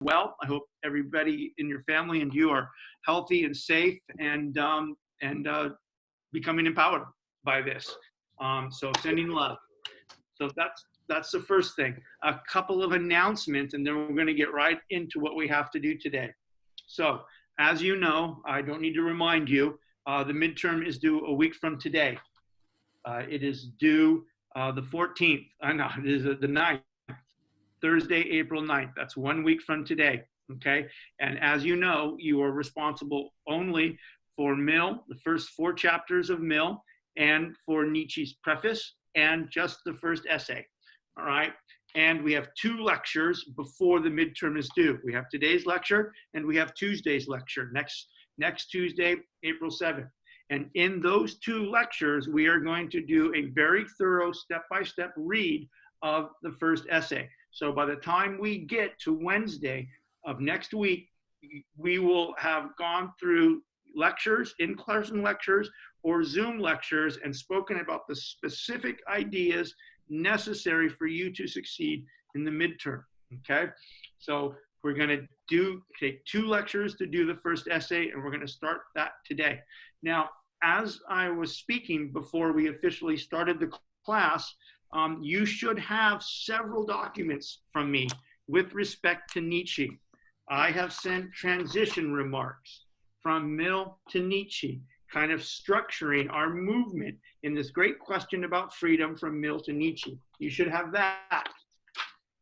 well. I hope everybody in your family and you are healthy and safe and becoming empowered by this. So sending love. So that's the first thing. A couple of announcements, and then we're going to get right into what we have to do today. So as you know, I don't need to remind you, the midterm is due a week from today. It is due the 14th. No, it is the 9th. Thursday, April 9th. That's 1 week from today, okay? And as you know, you are responsible only for Mill, the first 4 chapters of Mill, and for Nietzsche's Preface, and just the first essay, all right? And we have 2 lectures before the midterm is due. We have today's lecture, and we have Tuesday's lecture, next Tuesday, April 7th. And in those 2 lectures, we are going to do a very thorough step-by-step read of the first essay. So by the time we get to Wednesday of next week, we will have gone through lectures, in-person lectures or Zoom lectures, and spoken about the specific ideas necessary for you to succeed in the midterm, okay? So we're gonna take 2 lectures to do the first essay, and we're gonna start that today. Now, as I was speaking before we officially started the class, you should have several documents from me with respect to Nietzsche. I have sent transition remarks from Mill to Nietzsche, kind of structuring our movement in this great question about freedom from Mill to Nietzsche. You should have that.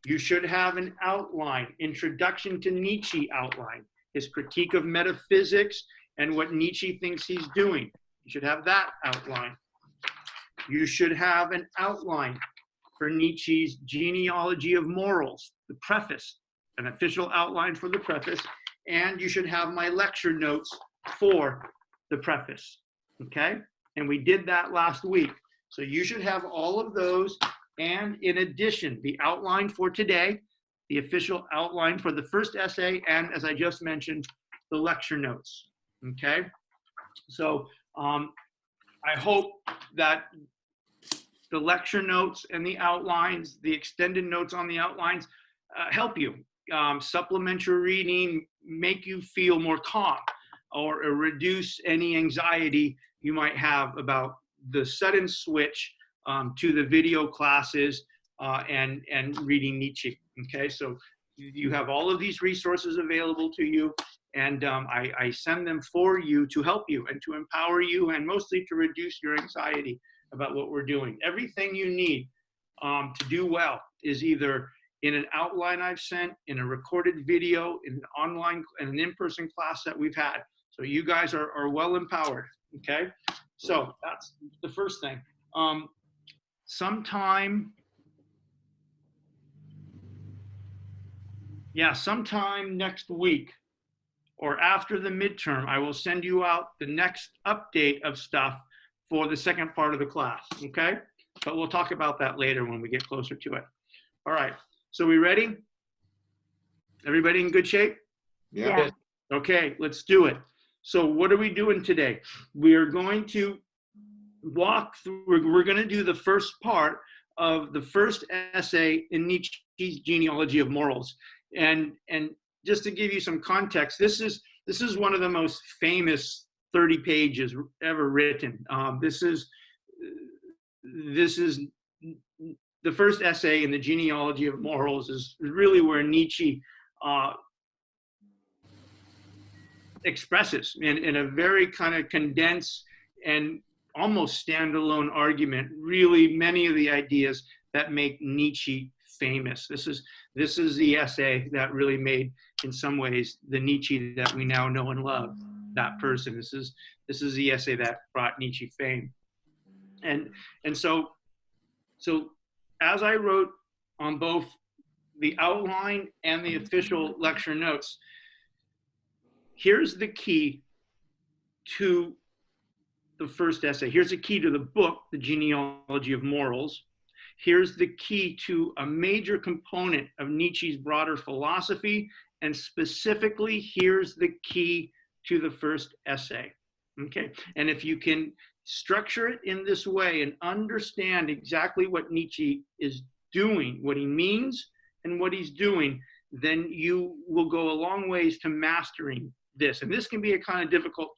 You should have an outline, introduction to Nietzsche outline, his critique of metaphysics and what Nietzsche thinks he's doing. You should have that outline. You should have an outline for Nietzsche's Genealogy of Morals, the preface, an official outline for the preface, and you should have my lecture notes for the preface, okay? And we did that last week. So you should have all of those, and in addition, the outline for today, the official outline for the first essay, and as I just mentioned, the lecture notes, okay? So I hope that the lecture notes and the outlines, the extended notes on the outlines help you. Supplement your reading, make you feel more calm, or reduce any anxiety you might have about the sudden switch to the video classes and reading Nietzsche, okay? So you have all of these resources available to you, and I send them for you to help you and to empower you, and mostly to reduce your anxiety about what we're doing. Everything you need to do well is either in an outline I've sent, in a recorded video, in an online and an in-person class that we've had. So you guys are well empowered, okay? So that's the first thing. Sometime next week or after the midterm, I will send you out the next update of stuff for the second part of the class, okay? But we'll talk about that later when we get closer to it. All right, so we ready? Everybody in good shape? Yeah. Okay, let's do it. So what are we doing today? We are going to walk through, we're going to do the first part of the first essay in Nietzsche's Genealogy of Morals. And just to give you some context, this is one of the most famous 30 pages ever written. This is the first essay in the Genealogy of Morals, is really where Nietzsche expresses in a very kind of condensed and almost standalone argument, really many of the ideas that make Nietzsche famous. This is the essay that really made, in some ways, the Nietzsche that we now know and love. That person. This is the essay that brought Nietzsche fame. And so as I wrote on both the outline and the official lecture notes, here's the key to the first essay. Here's the key to the book, The Genealogy of Morals. Here's the key to a major component of Nietzsche's broader philosophy, and specifically, here's the key to the first essay, okay? And if you can structure it in this way and understand exactly what Nietzsche is doing, what he means and what he's doing, then you will go a long ways to mastering this. And this can be a kind of difficult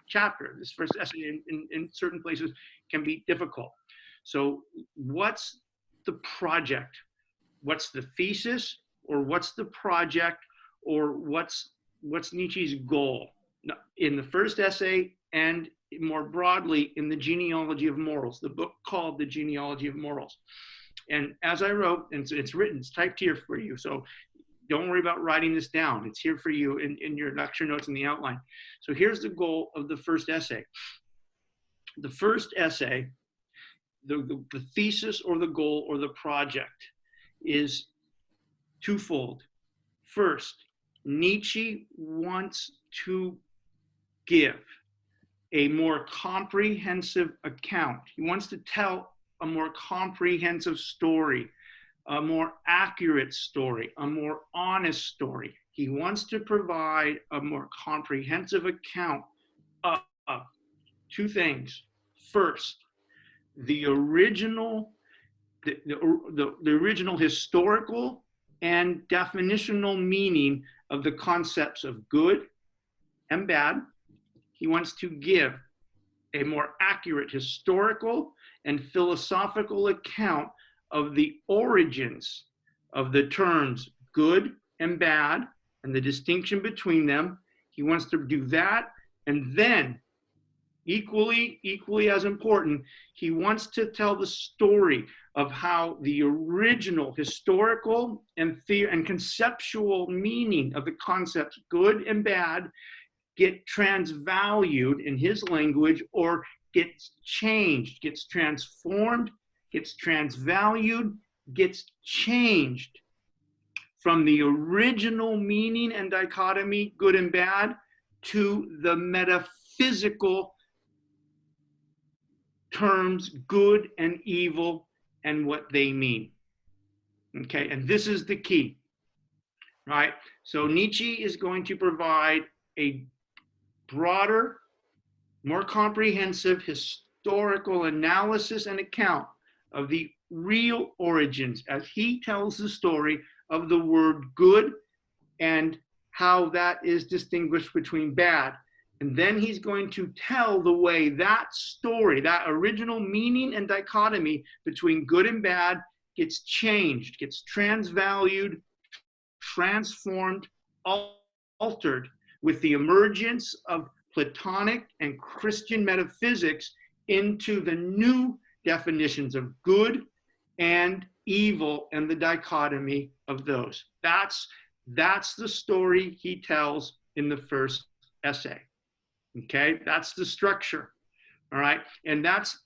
chapter. This first essay in certain places can be difficult. So what's the project? What's the thesis, or what's the project, or what's Nietzsche's goal? In the first essay, and more broadly in the Genealogy of Morals, the book called The Genealogy of Morals. And as I wrote, and it's written, it's typed here for you, so don't worry about writing this down. It's here for you in your lecture notes in the outline. So here's the goal of the first essay. The first essay, the thesis or the goal or the project is twofold. First, Nietzsche wants to give a more comprehensive account. He wants to tell a more comprehensive story, a more accurate story, a more honest story. He wants to provide a more comprehensive account of two things. First, the original historical and definitional meaning of the concepts of good and bad. He wants to give a more accurate historical and philosophical account of the origins of the terms good and bad and the distinction between them. He wants to do that, and then equally as important, he wants to tell the story of how the original historical and conceptual meaning of the concepts good and bad get transvalued in his language, or gets changed, gets transformed, gets transvalued, gets changed from the original meaning and dichotomy, good and bad, to the metaphysical terms, good and evil, and what they mean. Okay, and this is the key, right? So Nietzsche is going to provide a broader, more comprehensive historical analysis and account of the real origins, as he tells the story of the word good and how that is distinguished between bad. And then he's going to tell the way that story, that original meaning and dichotomy between good and bad, gets changed, gets transvalued, transformed, altered with the emergence of Platonic and Christian metaphysics into the new definitions of good and evil and the dichotomy of those. That's the story he tells in the first essay. Okay, that's the structure. All right, and that's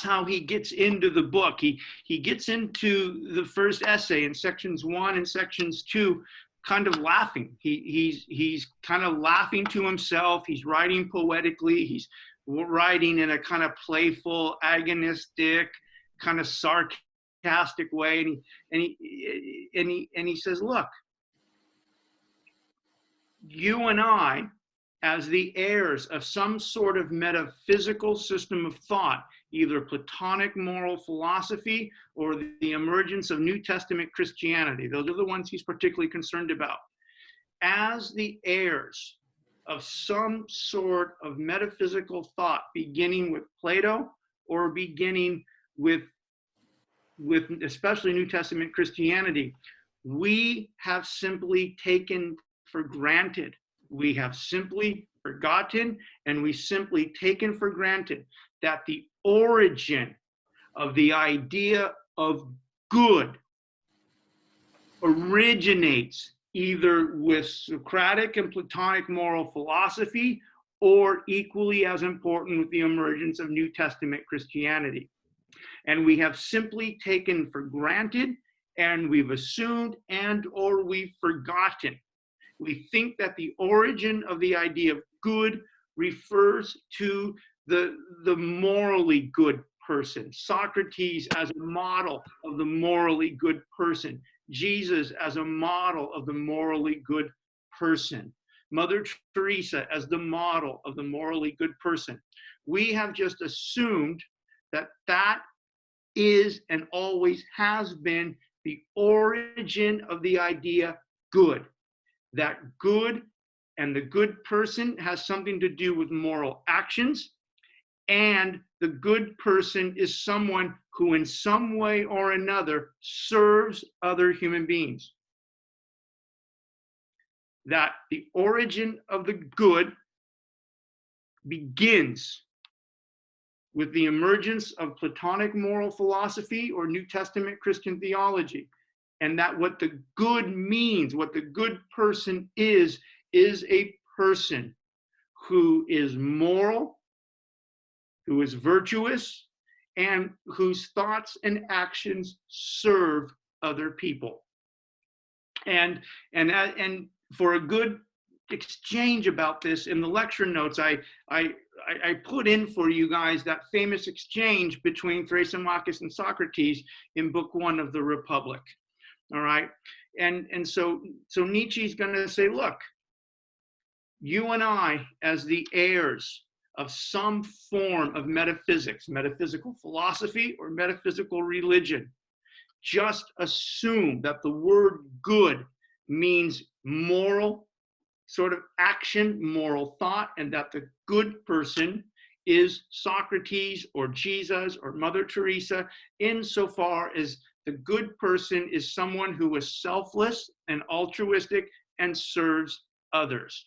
how he gets into the book. He gets into the first essay in sections 1 and sections 2 kind of laughing. He's kind of laughing to himself. He's writing poetically. He's writing in a kind of playful, agonistic, kind of sarcastic way. And he says, look, you and I, as the heirs of some sort of metaphysical system of thought, either Platonic moral philosophy or the emergence of New Testament Christianity. Those are the ones he's particularly concerned about. As the heirs of some sort of metaphysical thought, beginning with Plato or beginning with especially New Testament Christianity, we have simply taken for granted, we have simply forgotten, and we simply taken for granted that the origin of the idea of good originates either with Socratic and Platonic moral philosophy, or equally as important with the emergence of New Testament Christianity. And we have simply taken for granted, and we've assumed, and or we've forgotten. We think that the origin of the idea of good refers to the morally good person. Socrates as a model of the morally good person. Jesus as a model of the morally good person. Mother Teresa as the model of the morally good person. We have just assumed that that is and always has been the origin of the idea good. That good and the good person has something to do with moral actions, and the good person is someone who in some way or another serves other human beings. That the origin of the good begins with the emergence of Platonic moral philosophy or New Testament Christian theology. And that what the good means, what the good person is a person who is moral, who is virtuous, and whose thoughts and actions serve other people. And for a good exchange about this, in the lecture notes, I put in for you guys that famous exchange between Thrasymachus and Socrates in Book 1 of the Republic. All right, and so Nietzsche's going to say, look, you and I, as the heirs of some form of metaphysics, metaphysical philosophy or metaphysical religion, just assume that the word good means moral sort of action, moral thought, and that the good person is Socrates or Jesus or Mother Teresa, insofar as the good person is someone who is selfless and altruistic and serves others.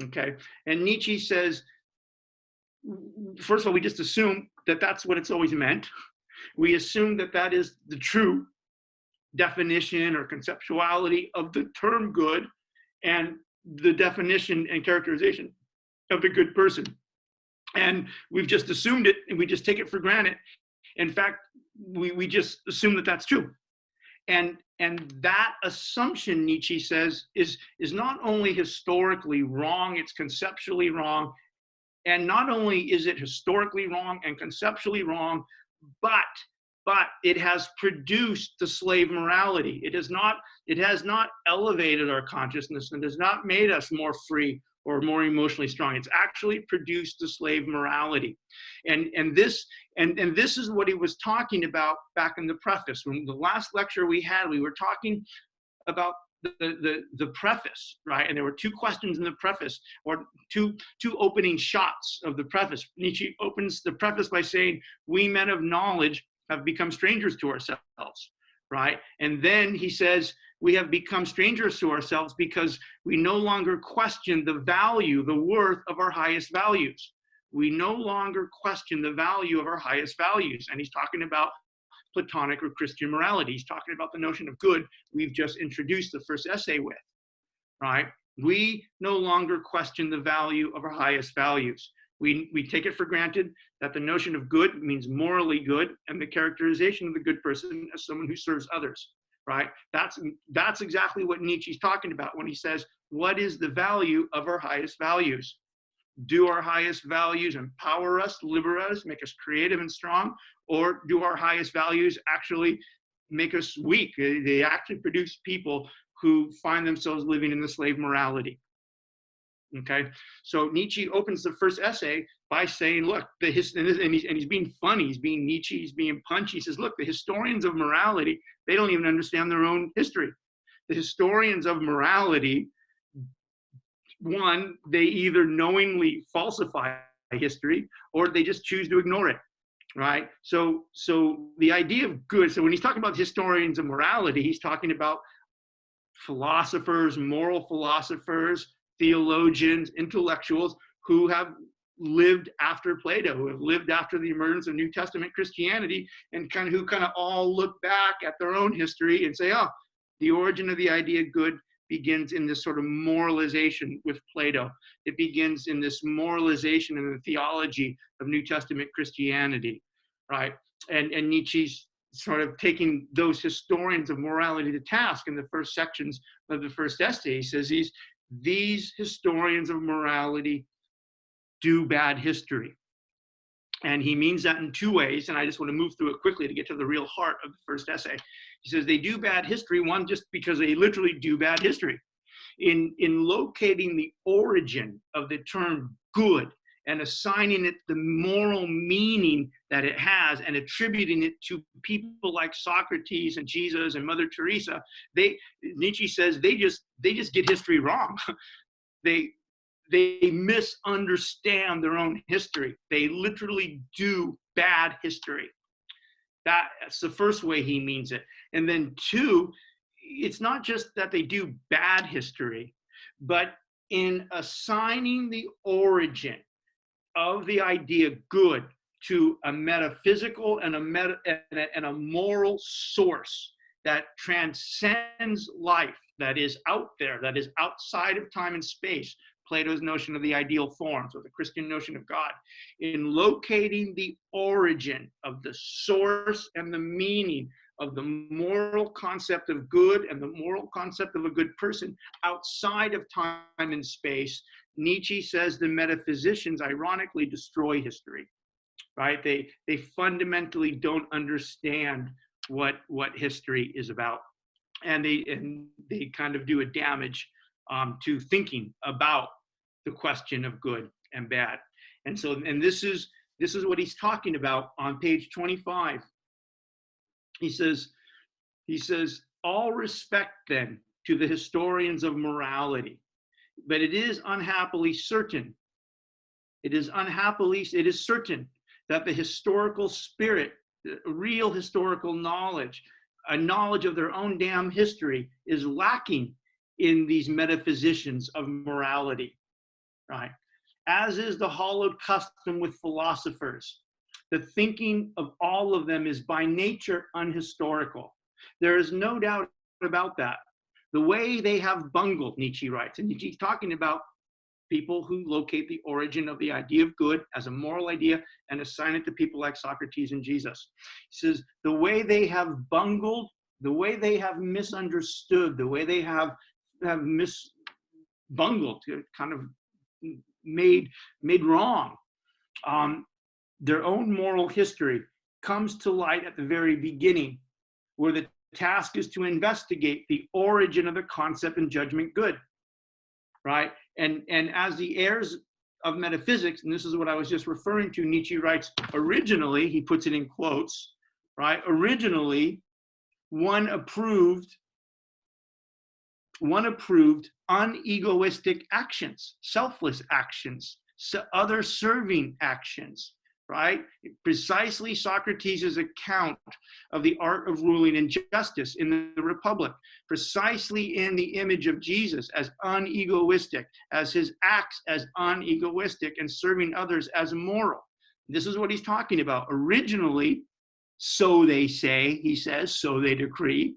Okay, and Nietzsche says, first of all, we just assume that that's what it's always meant. We assume that that is the true definition or conceptuality of the term good and the definition and characterization of the good person. And we've just assumed it, and we just take it for granted. In fact, we just assume that that's true. And that assumption, Nietzsche says, is not only historically wrong, it's conceptually wrong. And not only is it historically wrong and conceptually wrong, but it has produced the slave morality. It has not elevated our consciousness and has not made us more free or more emotionally strong. It's actually produced the slave morality. And this is what he was talking about back in the preface. When the last lecture we had, we were talking about the preface, right? And there were two questions in the preface, or two opening shots of the preface. Nietzsche opens the preface by saying, we men of knowledge have become strangers to ourselves, right? And then he says, we have become strangers to ourselves because we no longer question the value, the worth of our highest values. We no longer question the value of our highest values. And he's talking about Platonic or Christian morality. He's talking about the notion of good we've just introduced the first essay with, right? We no longer question the value of our highest values. We take it for granted that the notion of good means morally good, and the characterization of the good person as someone who serves others, right? That's exactly what Nietzsche's talking about when he says, what is the value of our highest values? Do our highest values empower us, liberate us, make us creative and strong? Or do our highest values actually make us weak? They actually produce people who find themselves living in the slave morality. Okay, so Nietzsche opens the first essay by saying, look, and he's being funny, he's being Nietzsche, he's being punchy. He says, look, the historians of morality, they don't even understand their own history. The historians of morality, one, they either knowingly falsify history or they just choose to ignore it, right? So the idea of good, so when he's talking about historians of morality, he's talking about philosophers, moral philosophers, theologians, intellectuals who have lived after Plato, who have lived after the emergence of New Testament Christianity, and who all look back at their own history and say, oh, the origin of the idea good begins in this sort of moralization with Plato. It begins in this moralization in the theology of New Testament Christianity, right? And Nietzsche's sort of taking those historians of morality to task in the first sections of the first essay. He says these historians of morality do bad history. And he means that in two ways, and I just want to move through it quickly to get to the real heart of the first essay. He says they do bad history, one, just because they literally do bad history. In locating the origin of the term good and assigning it the moral meaning that it has and attributing it to people like Socrates and Jesus and Mother Teresa, Nietzsche says they just get history wrong. They misunderstand their own history. They literally do bad history. That's the first way he means it. And then two, it's not just that they do bad history, but in assigning the origin of the idea good to a metaphysical and a moral source that transcends life, that is out there, that is outside of time and space, Plato's notion of the ideal forms, or the Christian notion of God, in locating the origin of the source and the meaning of the moral concept of good and the moral concept of a good person outside of time and space, Nietzsche says the metaphysicians ironically destroy history, right? They fundamentally don't understand what history is about. And they kind of do a damage to thinking about the question of good and bad. And so, and this is what he's talking about on page 25. He says, all respect then to the historians of morality, but it is certain that the historical spirit, real historical knowledge, a knowledge of their own damn history, is lacking in these metaphysicians of morality, right? As is the hallowed custom with philosophers. The thinking of all of them is by nature unhistorical. There is no doubt about that. The way they have bungled, Nietzsche writes, and Nietzsche's talking about people who locate the origin of the idea of good as a moral idea and assign it to people like Socrates and Jesus. He says, the way they have bungled, the way they have misunderstood, the way they have bungled, kind of made wrong, their own moral history comes to light at the very beginning, where the task is to investigate the origin of the concept and judgment good, right? And as the heirs of metaphysics, and this is what I was just referring to, Nietzsche writes, originally, he puts it in quotes, right? Originally, one approved unegoistic actions, selfless actions, other serving actions, right? Precisely Socrates' account of the art of ruling in justice in the Republic, precisely in the image of Jesus as unegoistic, as his acts as unegoistic, and serving others as moral. This is what he's talking about. Originally, so they say, he says, so they decree,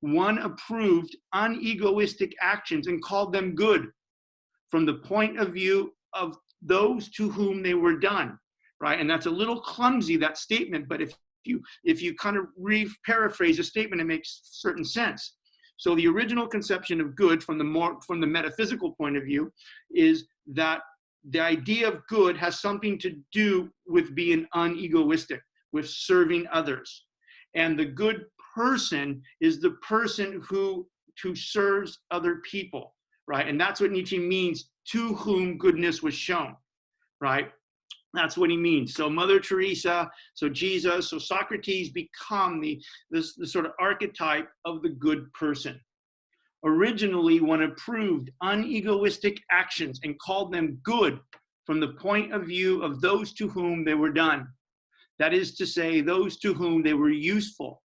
one approved unegoistic actions and called them good from the point of view of those to whom they were done, right? And that's a little clumsy, that statement, but if you kind of paraphrase a statement, it makes certain sense. So the original conception of good from the metaphysical point of view is that the idea of good has something to do with being unegoistic, with serving others. And the good person is the person who serves other people, right? And that's what Nietzsche means, to whom goodness was shown, right? That's what he means. So Mother Teresa, so Jesus, so Socrates become the sort of archetype of the good person. Originally, one approved unegoistic actions and called them good from the point of view of those to whom they were done. That is to say, those to whom they were useful.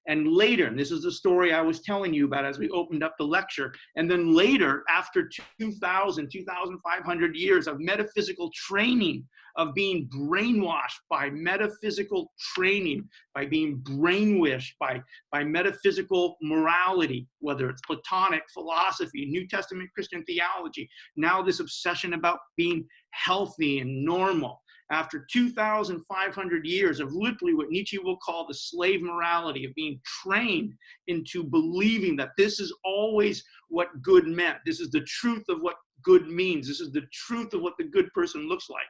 And later, and this is the story I was telling you about as we opened up the lecture, and then later, after 2,500 years of metaphysical training, of being brainwashed by metaphysical training, by being brainwashed by metaphysical morality, whether it's Platonic philosophy, New Testament Christian theology, now this obsession about being healthy and normal. After 2,500 years of literally what Nietzsche will call the slave morality, of being trained into believing that this is always what good meant. This is the truth of what good means. This is the truth of what the good person looks like.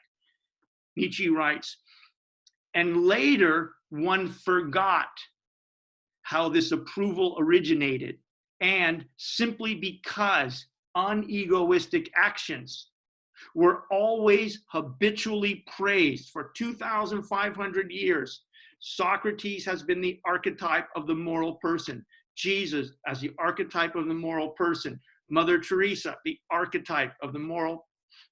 Nietzsche writes, and later one forgot how this approval originated, and simply because unegoistic actions were always habitually praised for 2,500 years. Socrates has been the archetype of the moral person. Jesus as the archetype of the moral person. Mother Teresa, the archetype of the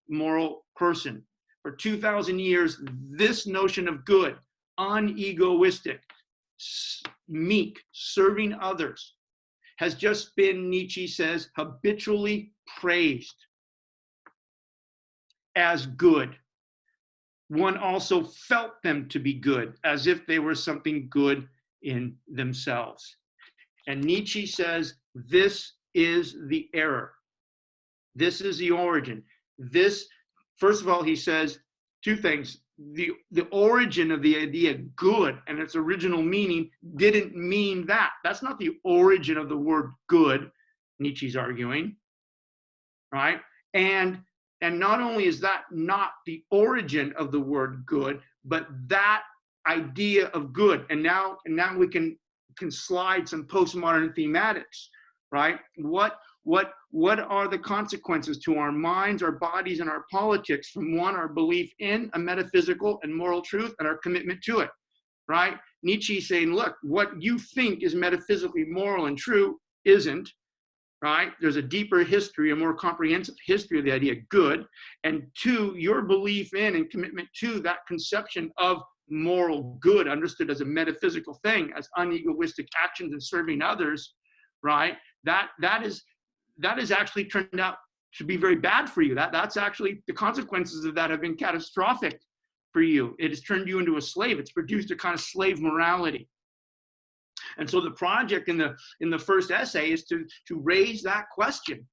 moral person. For 2,000 years, this notion of good, unegoistic, meek, serving others, has just been, Nietzsche says, habitually praised as good. One also felt them to be good, as if they were something good in themselves. And Nietzsche says, this is the error. This is the origin. This, first of all, he says two things. The origin of the idea good and its original meaning didn't mean that. That's not the origin of the word good, Nietzsche's arguing, right? And not only is that not the origin of the word good, but that idea of good. And now we can slide some postmodern thematics, right? What are the consequences to our minds, our bodies, and our politics from one, our belief in a metaphysical and moral truth and our commitment to it, right? Nietzsche saying, look, what you think is metaphysically moral and true isn't, right? There's a deeper history, a more comprehensive history of the idea good. And two, your belief in and commitment to that conception of moral good, understood as a metaphysical thing, as unegoistic actions and serving others, right? That is actually turned out to be very bad for you. That's actually, the consequences of that have been catastrophic for you. It has turned you into a slave. It's produced a kind of slave morality. And so the project in the first essay is to raise that question,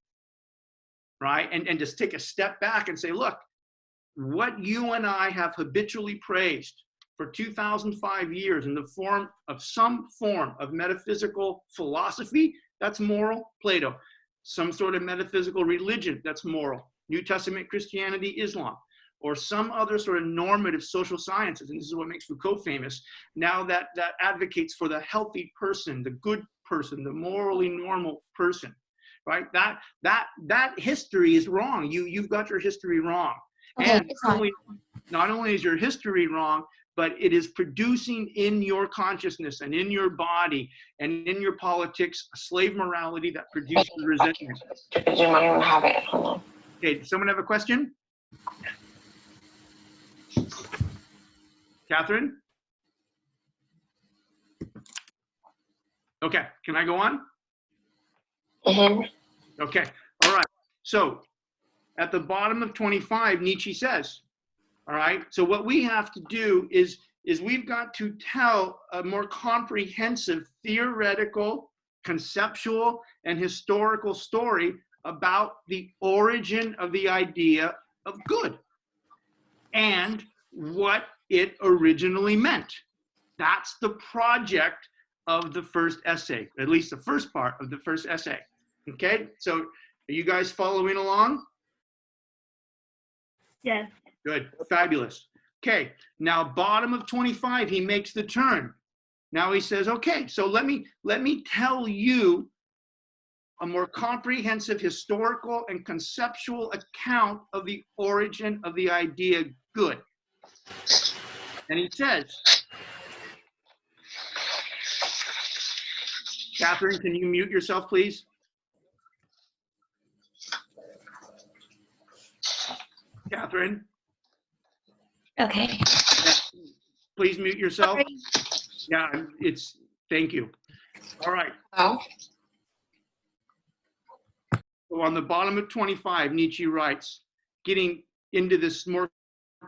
right? And just take a step back and say, look, what you and I have habitually praised for 2,005 years in the form of some form of metaphysical philosophy, that's moral, Plato. Some sort of metaphysical religion, that's moral, New Testament Christianity, Islam, or some other sort of normative social sciences, and this is what makes Foucault famous, now that advocates for the healthy person, the good person, the morally normal person, right? That history is wrong. You've got your history wrong. Okay, and not only is your history wrong, but it is producing in your consciousness and in your body and in your politics a slave morality that produces resentment. You might even have it. Hold on. Okay, does someone have a question? Catherine? Okay, can I go on? Mm-hmm. Okay, all right. So at the bottom of 25, Nietzsche says, all right, so what we have to do is we've got to tell a more comprehensive theoretical, conceptual, and historical story about the origin of the idea of good and what it originally meant. That's the project of the first essay, at least the first part of the first essay. Okay, so are you guys following along? Yes. Good, fabulous. Okay, now bottom of 25, he makes the turn. Now he says, okay, so let me tell you a more comprehensive historical and conceptual account of the origin of the idea good. And he says, Catherine, can you mute yourself, please? Catherine? Okay. Please mute yourself. Sorry. Yeah, thank you. All right. Oh. So on the bottom of 25, Nietzsche writes, getting into this more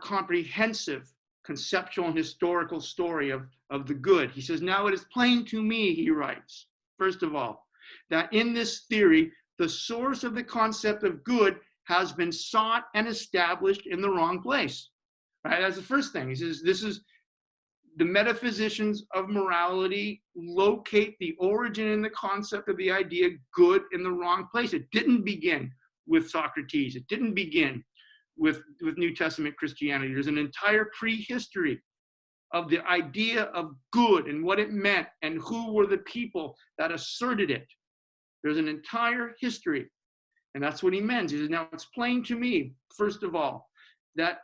comprehensive conceptual and historical story of the good. He says, now it is plain to me, he writes, first of all, that in this theory, the source of the concept of good has been sought and established in the wrong place. Right? That's the first thing. He says, this is the metaphysicians of morality locate the origin and the concept of the idea good in the wrong place. It didn't begin with Socrates. It didn't begin with New Testament Christianity. There's an entire prehistory of the idea of good and what it meant and who were the people that asserted it. There's an entire history. And that's what he meant. He says, now it's plain to me, first of all, that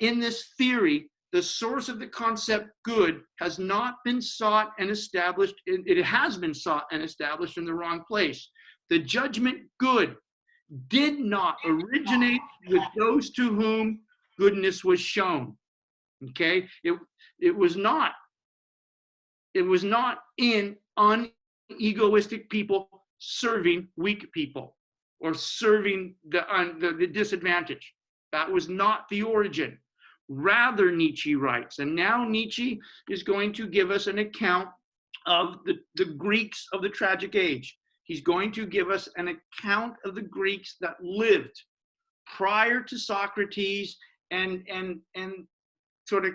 in this theory, the source of the concept good has not been sought and established. It has been sought and established in the wrong place. The judgment good did not originate with those to whom goodness was shown. Okay? It was not in unegoistic people serving weak people or serving the disadvantaged. That was not the origin. Rather, Nietzsche writes, and now Nietzsche is going to give us an account of the Greeks of the tragic age. He's going to give us an account of the Greeks that lived prior to Socrates and sort of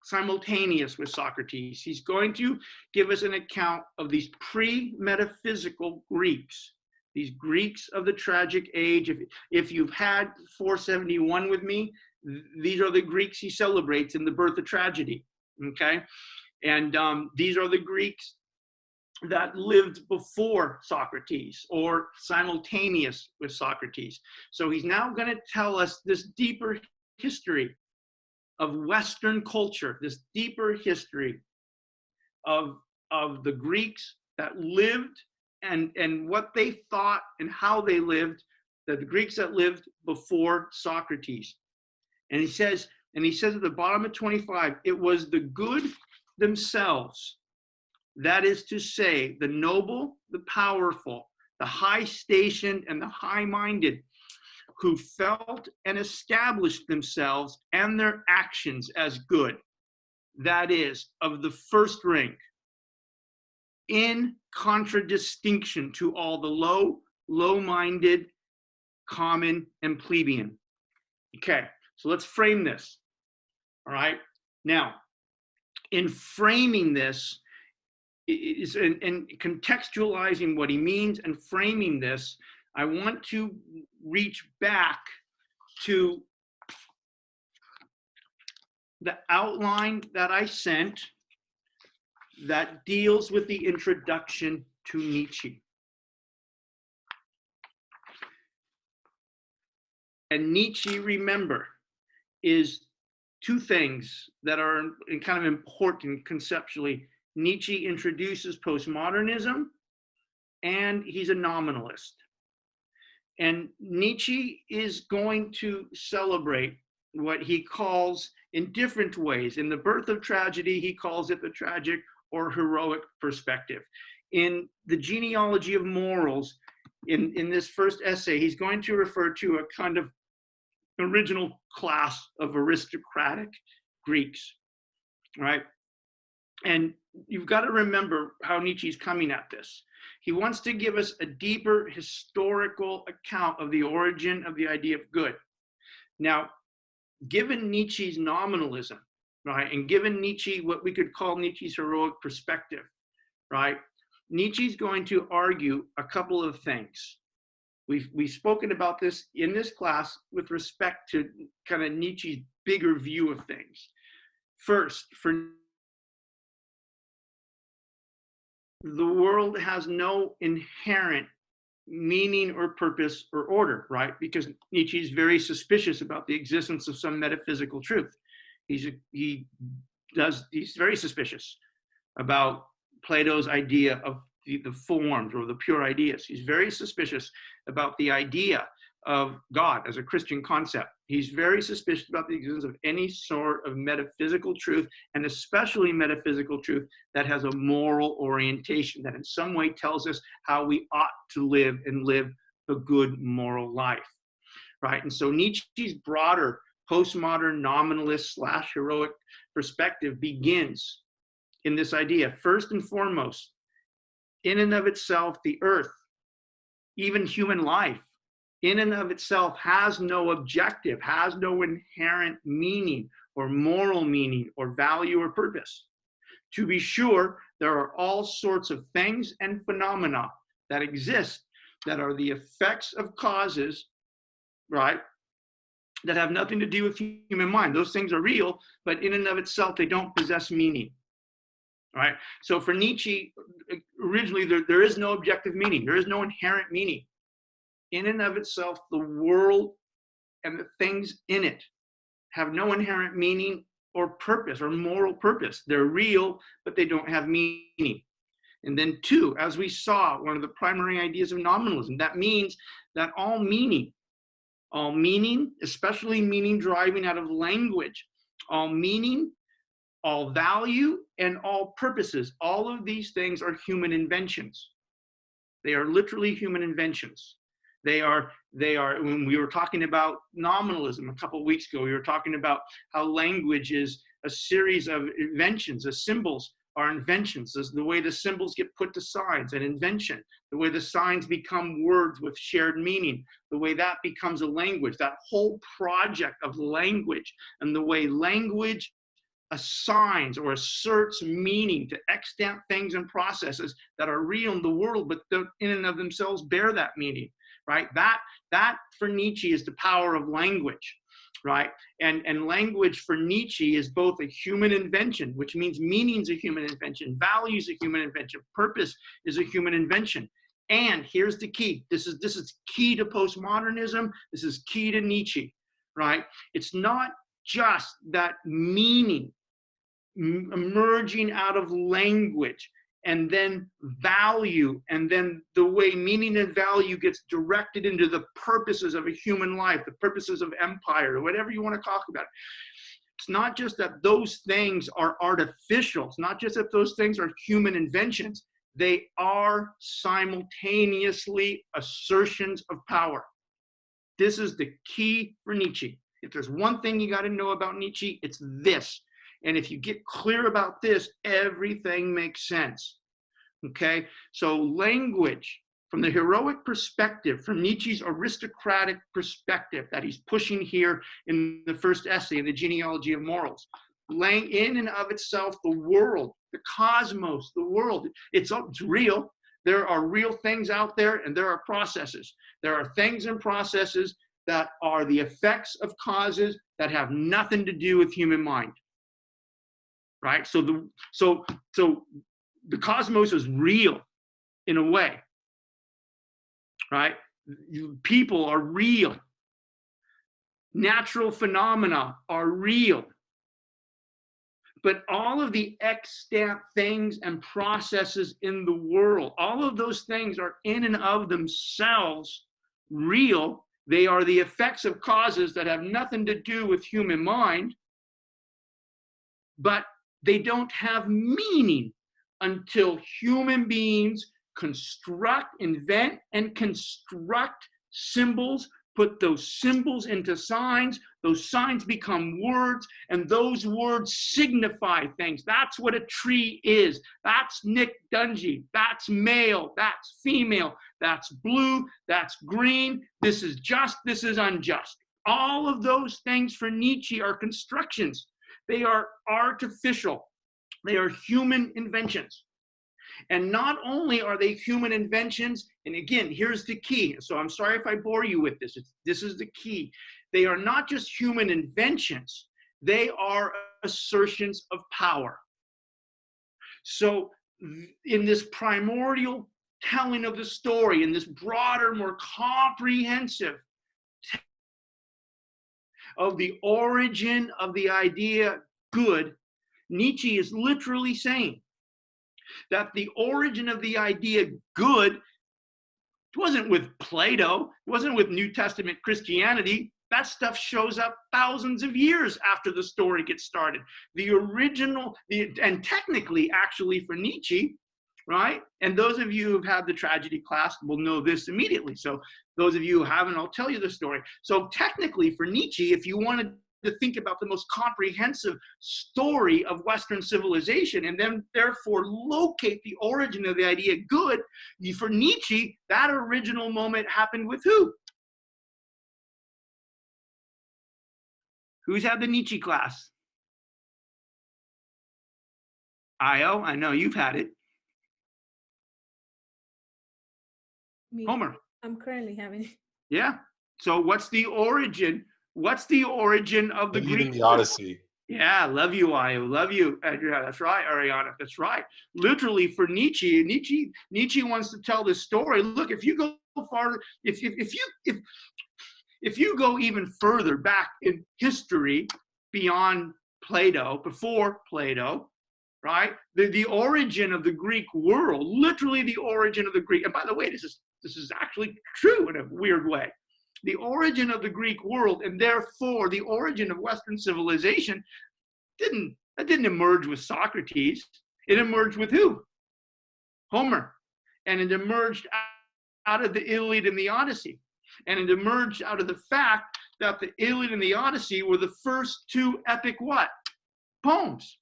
simultaneous with Socrates. He's going to give us an account of these pre-metaphysical Greeks, these Greeks of the tragic age. If you've had 471 with me, these are the Greeks he celebrates in the birth of tragedy, okay? And these are the Greeks that lived before Socrates or simultaneous with Socrates. So he's now going to tell us this deeper history of Western culture, this deeper history of the Greeks that lived and what they thought and how they lived, the Greeks that lived before Socrates. And he says at the bottom of 25, it was the good themselves, that is to say, the noble, the powerful, the high-stationed, and the high-minded, who felt and established themselves and their actions as good, that is, of the first rank, in contradistinction to all the low-minded, common, and plebeian. Okay, so let's frame this, all right? Now, in framing this, and contextualizing what he means and framing this, I want to reach back to the outline that I sent that deals with the introduction to Nietzsche. And Nietzsche, remember, is two things that are kind of important conceptually. Nietzsche introduces postmodernism, and he's a nominalist. And Nietzsche is going to celebrate what he calls, in different ways, in The Birth of Tragedy, he calls it the tragic or heroic perspective. In the Genealogy of Morals, in this first essay, he's going to refer to a kind of original class of aristocratic Greeks, right? And you've got to remember how Nietzsche's coming at this. He wants to give us a deeper historical account of the origin of the idea of good. Now, given Nietzsche's nominalism, right, and given Nietzsche, what we could call Nietzsche's heroic perspective, right, Nietzsche's going to argue a couple of things. We've spoken about this in this class with respect to kind of Nietzsche's bigger view of things. First, for the world has no inherent meaning or purpose or order, right? Because Nietzsche is very suspicious about the existence of some metaphysical truth. He's very suspicious about Plato's idea of the forms or the pure ideas. He's very suspicious about the idea of God as a Christian concept. He's very suspicious about the existence of any sort of metaphysical truth, and especially metaphysical truth that has a moral orientation, that in some way tells us how we ought to live and live a good moral life, right? And so Nietzsche's broader postmodern nominalist / heroic perspective begins in this idea. First and foremost, in and of itself, the earth, even human life, in and of itself has no objective, has no inherent meaning or moral meaning or value or purpose. To be sure, there are all sorts of things and phenomena that exist that are the effects of causes, right, that have nothing to do with human mind. Those things are real, but in and of itself, they don't possess meaning. Right? So for Nietzsche, originally, there is no objective meaning. There is no inherent meaning. in and of itself, the world and the things in it have no inherent meaning or purpose or moral purpose. They're real, but they don't have meaning. And then two, as we saw, one of the primary ideas of nominalism, that means that all meaning, especially meaning deriving out of language, all meaning, all value, and all purposes, all of these things are human inventions. They are literally human inventions. They are, when we were talking about nominalism a couple of weeks ago, we were talking about how language is a series of inventions. The symbols are inventions. The way the symbols get put to signs, an invention. The way the signs become words with shared meaning. The way that becomes a language. That whole project of language, and the way language assigns or asserts meaning to extant things and processes that are real in the world, but don't in and of themselves bear that meaning, right? That for Nietzsche is the power of language, right? And language for Nietzsche is both a human invention, which means meaning's a human invention, value's a human invention, purpose is a human invention. And here's the key. This is key to postmodernism. This is key to Nietzsche, right? It's not just that meaning emerging out of language, and then value, and then the way meaning and value gets directed into the purposes of a human life, the purposes of empire, or whatever you want to talk about. It's not just that those things are artificial. It's not just that those things are human inventions. They are simultaneously assertions of power. This is the key for Nietzsche. If there's one thing you got to know about Nietzsche, it's this. And if you get clear about this, everything makes sense. Okay? So language, from the heroic perspective, from Nietzsche's aristocratic perspective that he's pushing here in the first essay, in the Genealogy of Morals, in and of itself, the world, the cosmos, the world, it's real. There are real things out there, and there are processes. There are things and processes that are the effects of causes that have nothing to do with human mind. Right? So the cosmos is real in a way. Right? People are real. Natural phenomena are real. But all of the extant things and processes in the world, all of those things are in and of themselves real. They are the effects of causes that have nothing to do with human mind, but they don't have meaning until human beings construct, invent, and construct symbols, put those symbols into signs, those signs become words, and those words signify things. That's what a tree is. That's Nick Dungy. That's male. That's female. That's blue. That's green. This is just. This is unjust. All of those things for Nietzsche are constructions. They are artificial. They are human inventions. And not only are they human inventions, and again, here's the key. So I'm sorry if I bore you with this. This is the key. They are not just human inventions. They are assertions of power. So in this primordial telling of the story, in this broader, more comprehensive of the origin of the idea good, Nietzsche is literally saying that the origin of the idea good wasn't with Plato, it wasn't with New Testament Christianity. That stuff shows up thousands of years after the story gets started. The original, and technically actually for Nietzsche, right? And those of you who've had the tragedy class will know this immediately. So those of you who haven't, I'll tell you the story. So technically for Nietzsche, if you wanted to think about the most comprehensive story of Western civilization and then therefore locate the origin of the idea good, for Nietzsche, that original moment happened with who? Who's had the Nietzsche class? Io, I know you've had it. Me. Homer. I'm currently having it. Yeah. So what's the origin? What's the origin of the Greek? The Odyssey. Yeah, love you, Io. Love you. Yeah, that's right, Ariana. That's right. Literally for Nietzsche wants to tell this story. Look, if you go far, if you go even further back in history beyond Plato, before Plato, right? The origin of the Greek world, literally the origin of the Greek, and by the way, this is actually true in a weird way. The origin of the Greek world, and therefore the origin of Western civilization, didn't emerge with Socrates. It emerged with who? Homer. And it emerged out of the Iliad and the Odyssey. And it emerged out of the fact that the Iliad and the Odyssey were the first two epic what? Poems.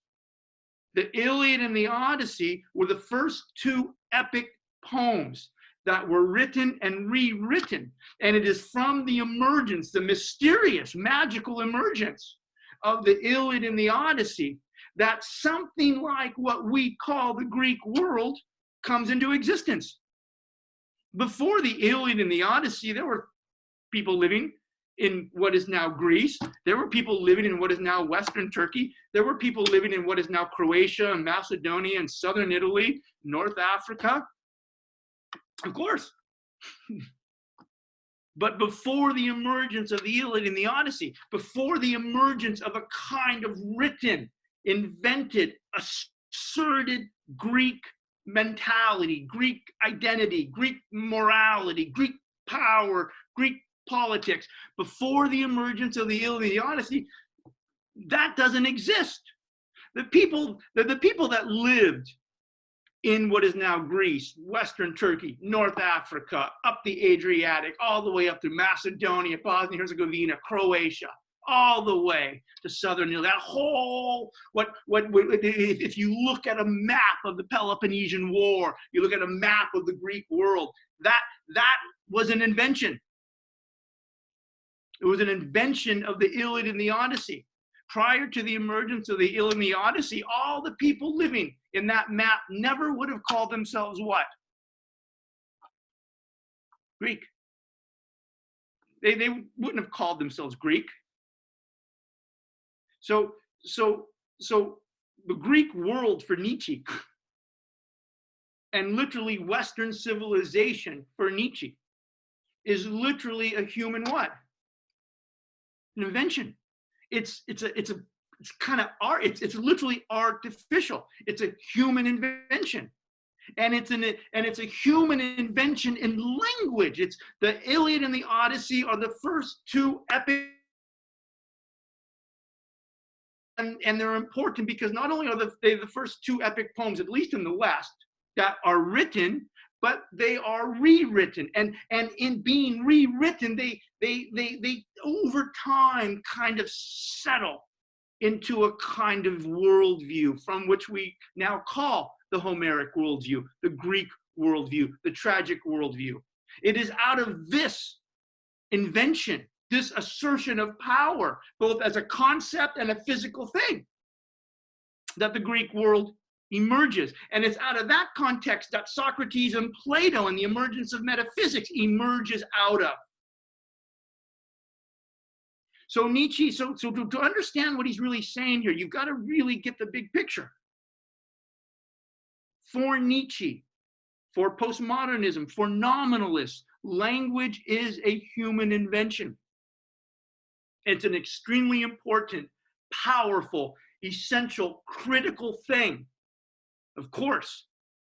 The Iliad and the Odyssey were the first two epic poems that were written and rewritten. And it is from the emergence, the mysterious, magical emergence of the Iliad and the Odyssey, that something like what we call the Greek world comes into existence. Before the Iliad and the Odyssey, there were people living in what is now Greece. There were people living in what is now Western Turkey. There were people living in what is now Croatia and Macedonia and Southern Italy, North Africa. Of course. But before the emergence of the Iliad and the Odyssey, before the emergence of a kind of written, invented, asserted Greek mentality, Greek identity, Greek morality, Greek power, Greek politics, before the emergence of the Iliad and the Odyssey, that doesn't exist. The people that lived in what is now Greece, Western Turkey, North Africa, up the Adriatic, all the way up to Macedonia, Bosnia, Herzegovina, Croatia, all the way to Southern Italy. That whole, if you look at a map of the Peloponnesian War, you look at a map of the Greek world, that was an invention. It was an invention of the Iliad and the Odyssey. Prior to the emergence of the Iliad and the Odyssey, all the people living in that map never would have called themselves what? Greek. They wouldn't have called themselves Greek. So the Greek world for Nietzsche, and literally Western civilization for Nietzsche, is literally a human what? An invention. It's kind of art. It's literally artificial. It's a human invention, and it's a human invention in language. It's the Iliad and the Odyssey are the first two epic, and they're important because not only are they the first two epic poems, at least in the West, that are written, but they are rewritten, and in being rewritten, they over time kind of settle into a kind of worldview from which we now call the Homeric worldview, the Greek worldview, the tragic worldview. It is out of this invention, this assertion of power, both as a concept and a physical thing, that the Greek world emerges. And it's out of that context that Socrates and Plato and the emergence of metaphysics emerges out of. So Nietzsche, so to understand what he's really saying here, you've got to really get the big picture. For Nietzsche, for postmodernism, for nominalists, language is a human invention. It's an extremely important, powerful, essential, critical thing. Of course,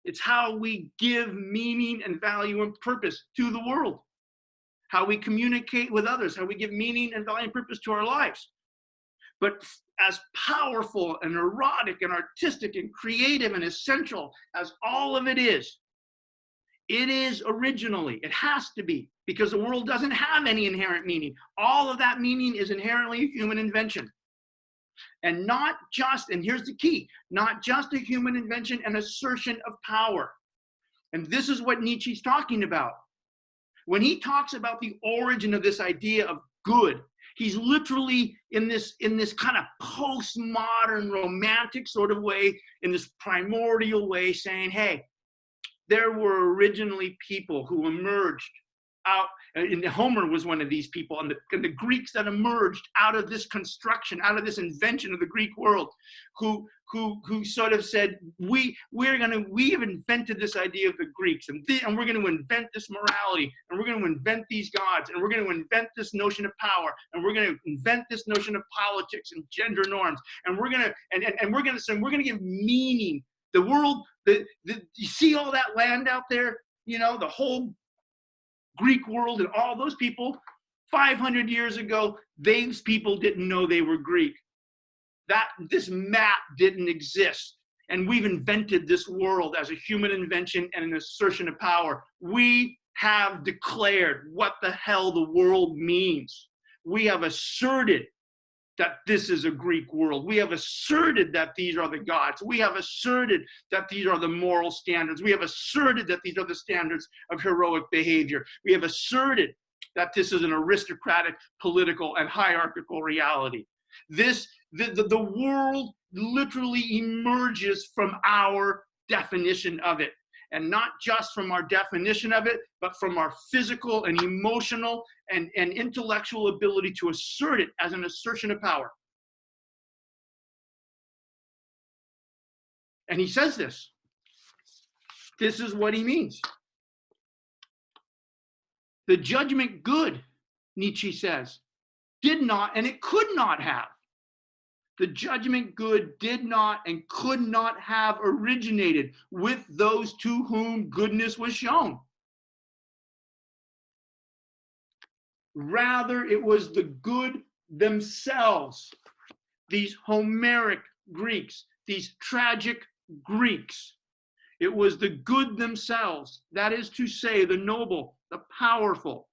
it's how we give meaning and value and purpose to the world, how we communicate with others, how we give meaning and value and purpose to our lives. But as powerful and erotic and artistic and creative and essential as all of it is originally, it has to be, because the world doesn't have any inherent meaning. All of that meaning is inherently human invention. And not just, and here's the key, not just a human invention, an assertion of power. And this is what Nietzsche's talking about. When he talks about the origin of this idea of good, he's literally in this kind of postmodern romantic sort of way, in this primordial way, saying, hey, there were originally people who emerged out, and Homer was one of these people, and the Greeks that emerged out of this construction, out of this invention of the Greek world, who sort of said, we have invented this idea of the Greeks, and we're going to invent this morality, and we're going to invent these gods, and we're going to invent this notion of power, and we're going to invent this notion of politics and gender norms, and we're going to give meaning. The world, you see all that land out there, the whole Greek world and all those people, 500 years ago, these people didn't know they were Greek. This map didn't exist. And we've invented this world as a human invention and an assertion of power. We have declared what the hell the world means. We have asserted that this is a Greek world. We have asserted that these are the gods. We have asserted that these are the moral standards. We have asserted that these are the standards of heroic behavior. We have asserted that this is an aristocratic, political, and hierarchical reality. The world literally emerges from our definition of it. And not just from our definition of it, but from our physical and emotional and intellectual ability to assert it as an assertion of power. And he says this. This is what he means. The judgment good, Nietzsche says, did not and it could not have. The judgment good did not and could not have originated with those to whom goodness was shown. Rather, it was the good themselves, these Homeric Greeks, these tragic Greeks. It was the good themselves, that is to say, the noble, the powerful,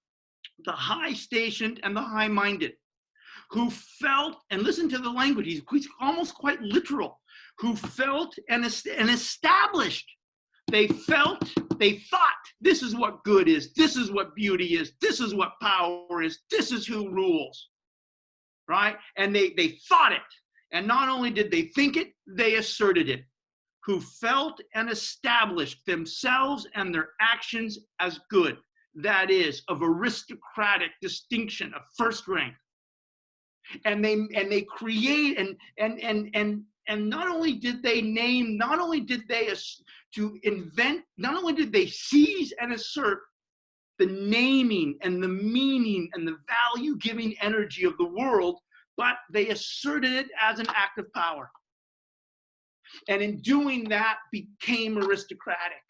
the high-stationed, and the high-minded, who felt, and listen to the language, he's almost quite literal, who felt and established. They felt, they thought, this is what good is, this is what beauty is, this is what power is, this is who rules, right? And they thought it. And not only did they think it, they asserted it. Who felt and established themselves and their actions as good. That is, of aristocratic distinction, of first rank. And they create and not only did they name, not only did they to invent, not only did they seize and assert the naming and the meaning and the value-giving energy of the world, but they asserted it as an act of power. And in doing that, became aristocratic.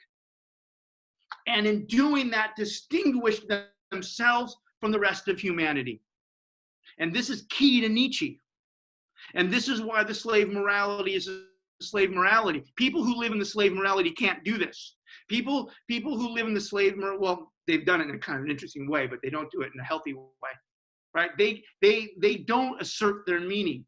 And in doing that, distinguished themselves from the rest of humanity. And this is key to Nietzsche. And this is why the slave morality is a slave morality. People who live in the slave morality can't do this. People who live in the slave morality, well, they've done it in a kind of an interesting way, but they don't do it in a healthy way, right? They don't assert their meaning.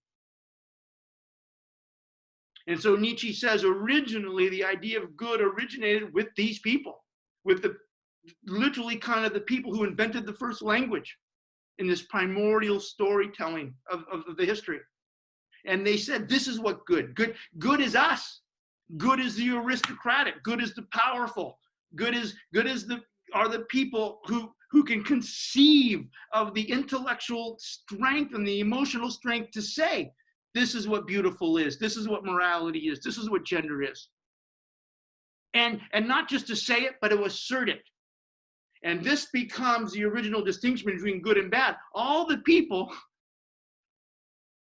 And so Nietzsche says originally the idea of good originated with these people, with the literally kind of the people who invented the first language in this primordial storytelling of the history. And they said, this is what good is us. Good is the aristocratic. Good is the powerful. Good are the people who can conceive of the intellectual strength and the emotional strength to say, this is what beautiful is. This is what morality is. This is what gender is. And not just to say it, but to assert it. And this becomes the original distinction between good and bad. All the people,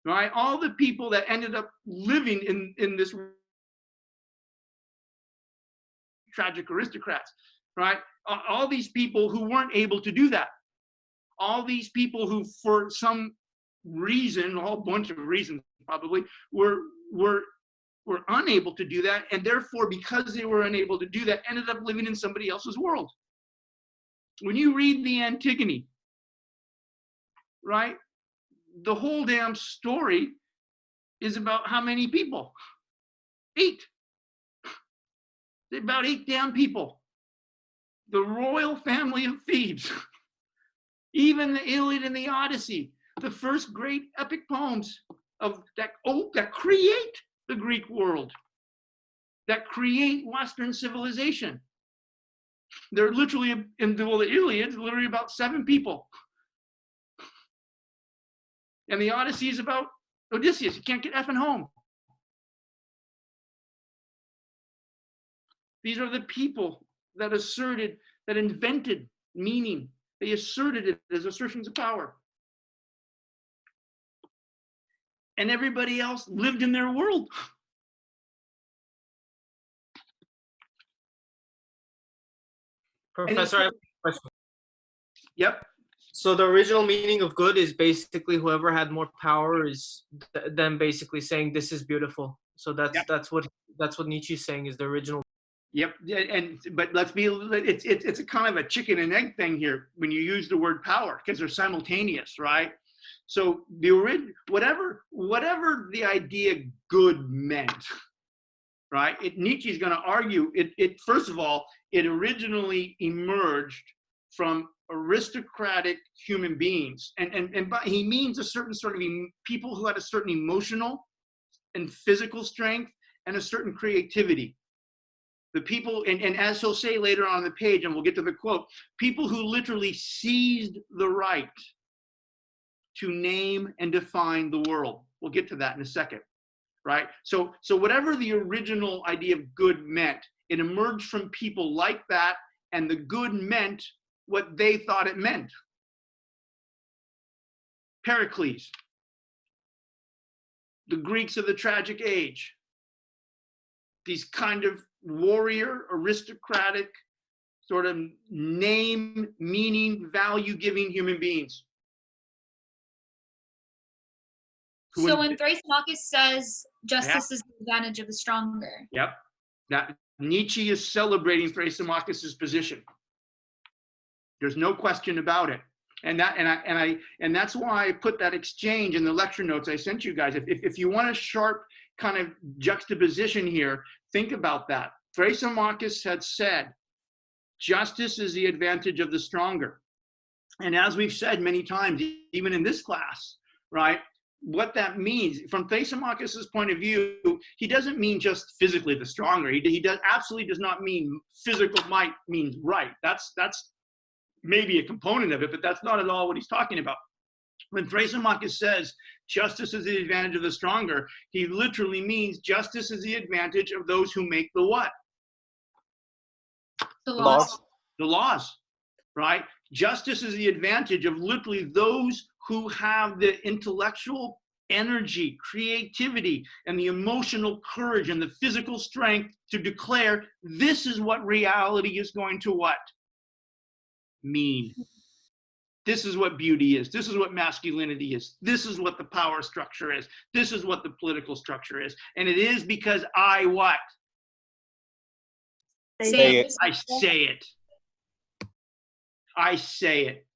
right? All the people that ended up living in this tragic aristocrats, right? All these people who weren't able to do that. All these people who, for some reason, a whole bunch of reasons probably, were unable to do that. And therefore, because they were unable to do that, ended up living in somebody else's world. When you read the Antigone, right, the whole damn story is about how many people? 8. About 8 damn people. The royal family of Thebes. Even the Iliad and the Odyssey, the first great epic poems of that create the Greek world, that create Western civilization. They're literally, in the Iliad, literally about 7 people. And the Odyssey is about Odysseus. You can't get effing home. These are the people that asserted, that invented meaning. They asserted it as assertions of power. And everybody else lived in their world. Professor, I have a question. Yep. So the original meaning of good is basically whoever had more power is them basically saying this is beautiful. So that's what Nietzsche's saying is the original. Yep. But let's be, it's a kind of a chicken and egg thing here when you use the word power, because they're simultaneous, right? So whatever the idea good meant, right? Nietzsche's going to argue it first of all, it originally emerged from aristocratic human beings, and by, he means a certain sort of people who had a certain emotional and physical strength and a certain creativity. The people, and as he'll say later on the page, and we'll get to the quote, people who literally seized the right to name and define the world. We'll get to that in a second, right? So whatever the original idea of good meant, it emerged from people like that, and the good meant what they thought it meant. Pericles, the Greeks of the tragic age, these kind of warrior, aristocratic, sort of name, meaning, value-giving human beings. So when Thrasymachus says justice is the advantage of the stronger. Yep. That Nietzsche is celebrating Thrasymachus's position. There's no question about it. And that's why I put that exchange in the lecture notes I sent you guys. If you want a sharp kind of juxtaposition here, think about that. Thrasymachus had said, justice is the advantage of the stronger. And as we've said many times, even in this class, right, what that means, from Thrasymachus's point of view, he doesn't mean just physically the stronger. He absolutely does not mean physical might means right. That's maybe a component of it, but that's not at all what he's talking about. When Thrasymachus says justice is the advantage of the stronger, he literally means justice is the advantage of those who make the what? The laws. The laws, right? Justice is the advantage of literally those who have the intellectual energy, creativity, and the emotional courage and the physical strength to declare this is what reality is going to what? Mean. This is what beauty is. This is what masculinity is. This is what the power structure is. This is what the political structure is. And it is because I what? Say it. I say it. I say it.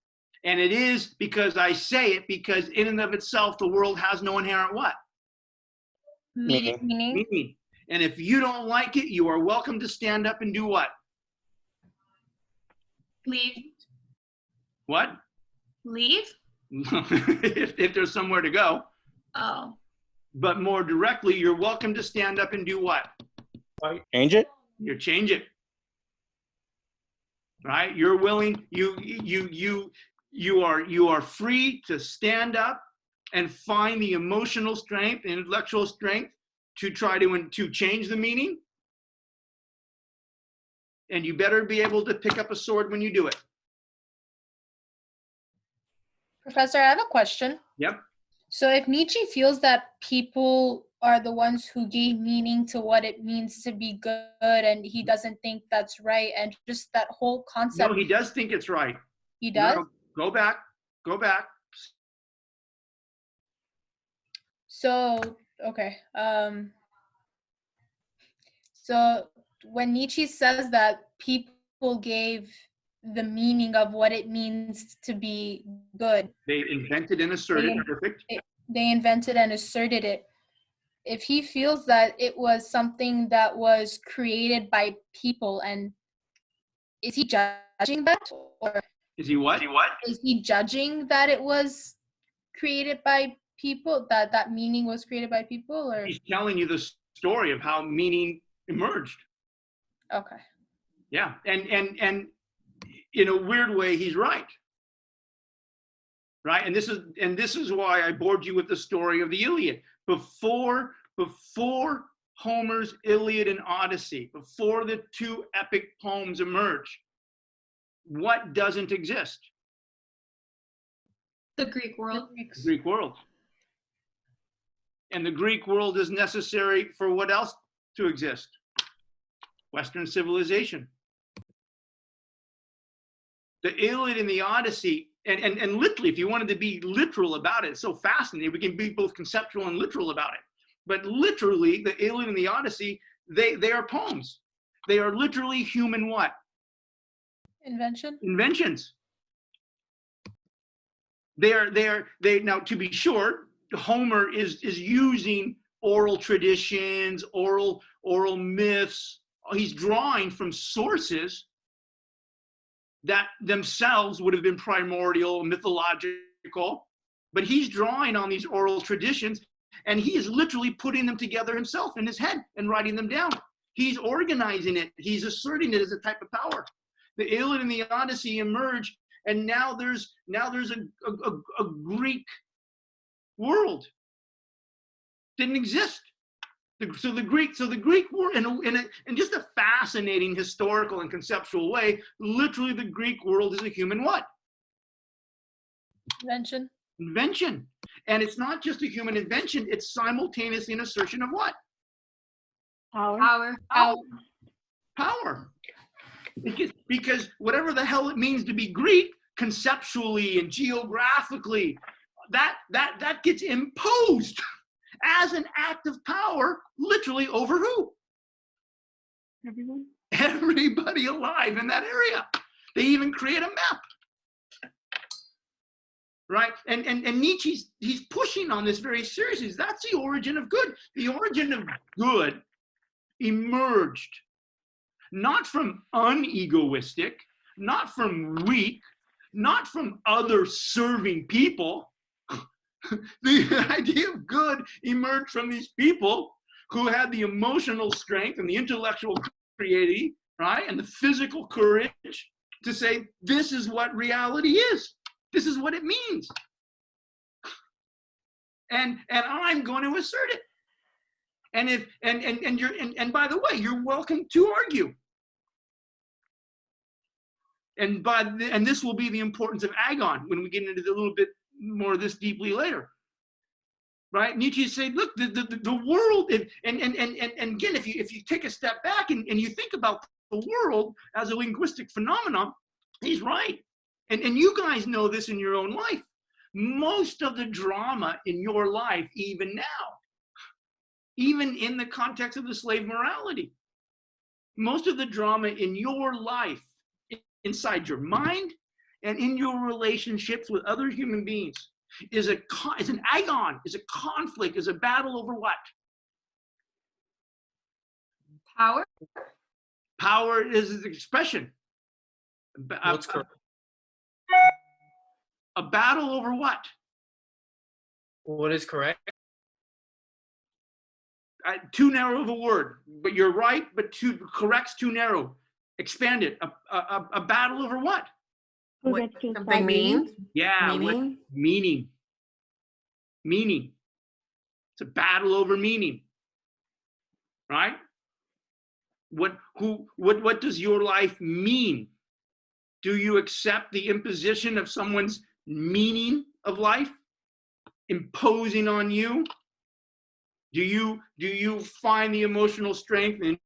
And it is because I say it, because in and of itself, the world has no inherent what? Meaning. And if you don't like it, you are welcome to stand up and do what? Leave. What? Leave? if there's somewhere to go. Oh. But more directly, you're welcome to stand up and do what? Change it? You change it. Right? You're willing, you are free to stand up and find the emotional strength, the intellectual strength to try to change the meaning. And you better be able to pick up a sword when you do it. Professor, I have a question. Yep. So if Nietzsche feels that people are the ones who gave meaning to what it means to be good, and he doesn't think that's right, and just that whole concept. No, he does think it's right. He does? No, go back. So, okay. So when Nietzsche says that people gave the meaning of what it means to be good. They invented and asserted, perfect. They invented and asserted it. If he feels that it was something that was created by people, and is he judging that? Or is he what? Is he judging that it was created by people, that meaning was created by people? Or he's telling you the story of how meaning emerged. Okay. Yeah, and in a weird way, he's right. Right, and this is why I bored you with the story of the Iliad. Before Homer's Iliad and Odyssey, before the two epic poems emerge, what doesn't exist? The Greek world. The Greek world. And the Greek world is necessary for what else to exist? Western civilization. The Iliad and the Odyssey, and literally, if you wanted to be literal about it, it's so fascinating. We can be both conceptual and literal about it. But literally, the Iliad and the Odyssey, they are poems. They are literally human what? Inventions. They now, to be sure, Homer is using oral traditions, oral myths. He's drawing from sources that themselves would have been primordial, mythological, but he's drawing on these oral traditions, and he is literally putting them together himself in his head and writing them down. He's organizing it. He's asserting it as a type of power. The Iliad and the Odyssey emerge, and now there's a Greek world. Didn't exist. So the Greek world, in just a fascinating historical and conceptual way, literally the Greek world is a human what? Invention. And it's not just a human invention, it's simultaneously an assertion of what? Power. Because whatever the hell it means to be Greek, conceptually and geographically, that gets imposed as an act of power, literally over who? Everyone. Everybody alive in that area. They even create a map. Right? And Nietzsche's, he's pushing on this very seriously. That's the origin of good. The origin of good emerged not from unegoistic, not from weak, not from other serving people. The idea of good emerged from these people who had the emotional strength and the intellectual creativity, right, and the physical courage to say, this is what reality is. This is what it means. And I'm going to assert it. And if and by the way, you're welcome to argue. And this will be the importance of agon when we get into a little bit more of this deeply later. Right? Nietzsche said, look, the world, and again, if you take a step back and you think about the world as a linguistic phenomenon, he's right. And you guys know this in your own life. Most of the drama in your life, even now, even in the context of the slave morality, most of the drama in your life, inside your mind and in your relationships with other human beings, is an agon, is a conflict, is a battle over what? Power. Power is an expression. That's correct. A battle over what? What is correct? Too narrow of a word, but you're right, but correct's too narrow. Expand it. A battle over what? What something means? Yeah, Meaning? Meaning. Meaning. It's a battle over meaning. Right? What does your life mean? Do you accept the imposition of someone's meaning of life imposing on you? Do you find the emotional strength and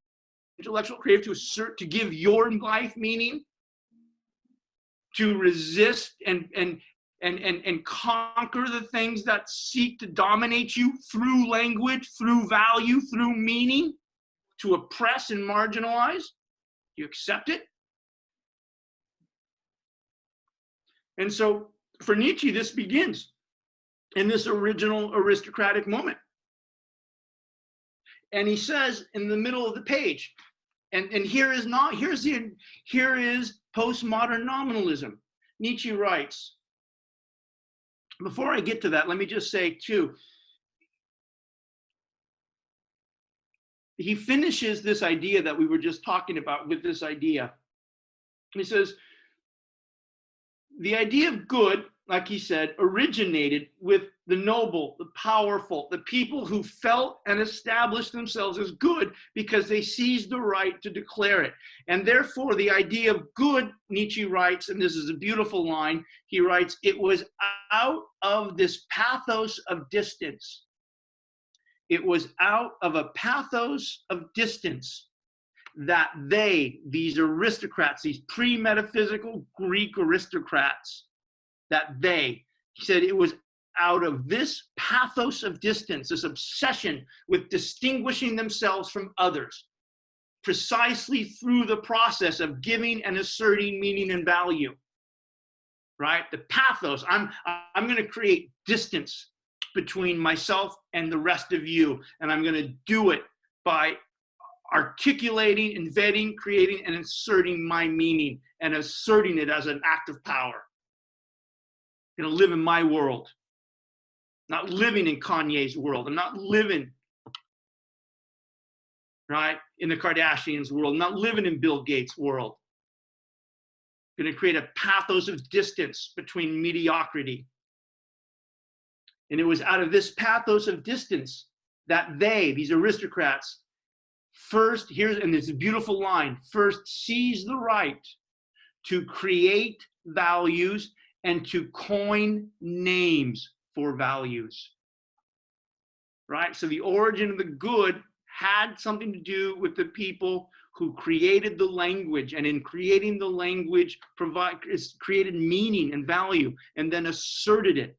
intellectual creativity to give your life meaning? To resist and conquer the things that seek to dominate you through language, through value, through meaning, to oppress and marginalize? Do you accept it? And so for Nietzsche, this begins in this original aristocratic moment. And he says in the middle of the page, and here is postmodern nominalism. Nietzsche writes, before I get to that, let me just say too, he finishes this idea that we were just talking about with this idea. He says, the idea of good, like he said, originated with the noble, the powerful, the people who felt and established themselves as good because they seized the right to declare it. And therefore, the idea of good, Nietzsche writes, and this is a beautiful line, he writes, it was out of this pathos of distance. It was out of a pathos of distance that they, these aristocrats, these pre-metaphysical Greek aristocrats, he said it was out of this pathos of distance, this obsession with distinguishing themselves from others, precisely through the process of giving and asserting meaning and value, right? The pathos, I'm going to create distance between myself and the rest of you, and I'm going to do it by articulating, inventing, creating, and inserting my meaning and asserting it as an act of power. I'm going to live in my world, not living in Kanye's world. I'm not living, right, in the Kardashians' world. I'm not living in Bill Gates' world. I'm going to create a pathos of distance between mediocrity. And it was out of this pathos of distance that they, these aristocrats, first, and there's a beautiful line, first seize the right to create values and to coin names for values, right? So the origin of the good had something to do with the people who created the language, and in creating the language, created meaning and value, and then asserted it.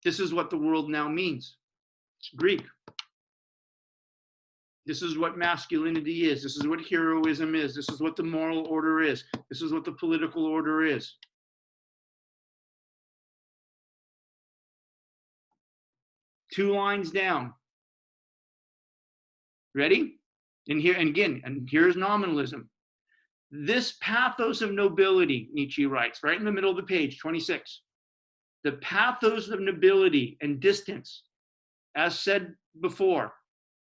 This is what the world now means. It's Greek. This is what masculinity is. This is what heroism is. This is what the moral order is. This is what the political order is. Two lines down. Ready? And here's nominalism. This pathos of nobility, Nietzsche writes, right in the middle of the page, 26. The pathos of nobility and distance, as said before,